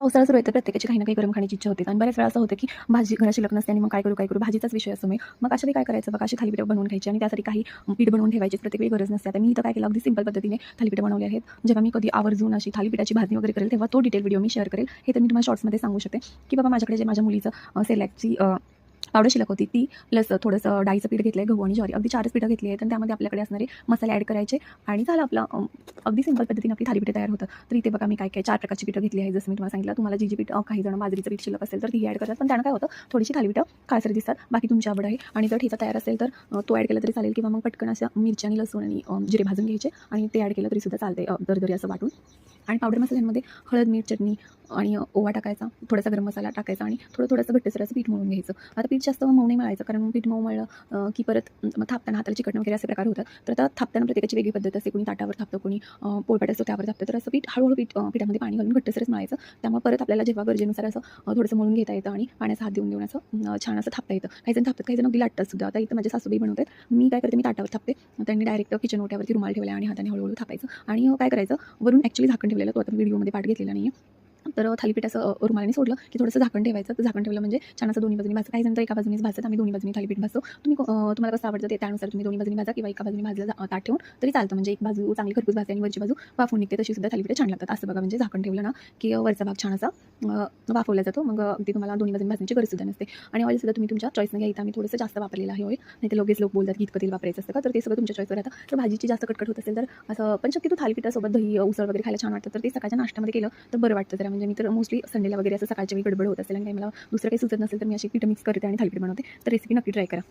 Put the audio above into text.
पावसाळा सुरू आहे तर प्रत्येकाची काही ना काही गरम खाण्याची इच्छा होते आणि बऱ्याच वेळा असं होतं की भाजी घरात शिल्लक नसते आणि मग काय करू भाजीचाच विषय असतो. मग अशा वेळी काय करायचं बघा, अशी थालीपीठं बनवून घ्यायची आणि त्यासाठी काही पीठ बनवून ठेवायची प्रत्येक वेळी गरज नसते. आता मी इथं काय केलं, अगदी सिंपल पद्धतीने थालीपीठं बनवले आहेत. जेव्हा मी कधी आवर्जून अशी थालीपीठाची भाजणी वगैरे करेल तेव्हा तो डिटेल व्हिडिओ मी शेअर करेल. हे तर मी तुम्हाला शॉर्ट्समध्ये सांगू शकते की बाबा माझ्याकडे जे माझ्या मुलीचं सेलॅकची पावडर शिल्लक होती ती, प्लस थोडंसं डाळीचं पीठ घेतलं आहे, गहू आणि ज्वारी, अगदी 4च पीठं घेतली आहेत आणि त्यामध्ये आपल्याकडे असणारे मसाले ॲड करायचे आणि झालं आपलं अगदी सिंपल पद्धतीने आपली थालीपीठ तयार होतं. तर इथे बघा मी काय 4 प्रकारची पीठं घेतली आहे. जसं मी तुम्हाला सांगितलं, तुम्हाला जी पीठ काही जण बाजरीचं पीठ शिल्लक असेल तर ती ॲड करतात, पण त्यानं काय होतं थोडीशी थालीपीठं काळसर दिसतात. बाकी तुमची आवड आहे आणि जर ठेचा तयार असेल तर तो ॲड केला तरी चालेल किंवा मग पटकन अशा मिरची आणि लसूण आणि जिरे भाजून घ्यायचे आणि ते ॲड केलं तरी सुद्धा चालते, दरदरी असं वाटून. आणि पावडर मसाल्यांमध्ये हळद, मीठ, चटणी आणि ओवा टाकायचा, थोडासा गरम मसाला टाकायचा आणि थोडंसं घट्टसर असं पीठ मळून घ्यायचं. आता पीठ जास्त मऊ नाही मळायचं, कारण पीठ मऊ मळलं की परत मग थापताना हाताला चिकटणं वगैरे असे प्रकार होतात. तर आता थापताना प्रत्येकाची वेगळी पद्धत असते. कोणी ताटावर थापतं, कोणी पोळपाट असतो त्यावर थापतं. तर असं पीठ हळूहळू पिठामध्ये पाणी घालून घट्टसरच मळायचं. त्यामुळे परत आपल्याला जेव्हा गरजेनुसार असं थोडंसं मळून घेता येतं आणि पाण्याचा हात देऊन असं छान असं थापता येतं. काही जण थापतात, काही जण अगदी लाटतात सुद्धा. आता इथं माझ्या सासूबाई बनवतात. मी काय करते, मी ताटावर थापते. त्यांनी डायरेक्ट किचन ओट्यावरती रुमाल ठेवला आणि हाताने हळूहळू थापायचं आणि काय करायचं, वरून ॲक्च्युअली झाकण ठेवलेलं, तो आता व्हिडिओमध्ये पाठ घेतलेला नाही आहे. तर थालीपीठ असं रुमालाने सोडलं की थोडंसं झाकण ठेवायचं. तर झाकण ठेवलं म्हणजे छान असं दोन्ही बाजूनी भाजतं. काही जण तर एका बाजूनीच भाजतात, आम्ही दोन्ही बाजूनी थालीपीठ भाजतो. तुम्हाला कसं आवडतं ते त्यानुसार तुम्ही दोन्ही बाजूनी भाजा किंवा एका बाजूनी भाजलं ताट ठेवून तरी चालतं. म्हणजे एक बाजू चांगली खरपूस भाजते आणि वरची बाजू वाफवून निघते, तशी सुद्धा थालीपीठं छान लागतात. असं बघा, म्हणजे झाकण ठेवलं ना की वरचा भाग छान असा वाफवला जातो. मग अगदी तुम्हाला दोन्ही बाजूनी भाजण्याची गरज सुद्धा नसते. आणि ऑइल सुद्धा तुम्ही तुमच्या चॉईसने घ्या. इथं आम्ही थोडंसं जास्त वापरलेलं आहे ऑइल. नाही तर लगेच लोक बोलतात की इतकं तेल वापरायचं असतं का, तर ते सगळं तुमच्या चॉईसवर राहतं. तर भाजीची जास्त कटकट होत असेल तर असं, पण शक्यतो थालीपीठासोबत दही, उसळ वगैरे खायला छान वाटतं. तर ते सकाळच्या नाश्त्यामध्ये केलं तर बरं वाटतं जरा. म्हणजे मी तर मोस्टली संडेला वगैरे असं सकाळच्या वेळी गडबड होत असेल आणि काही मला दुसरं काही सुचत नसेल तर मी अशी पीठ मिक्स करते आणि थालीपीठ बनवते. तर रेसिपी नक्की ट्राय करा.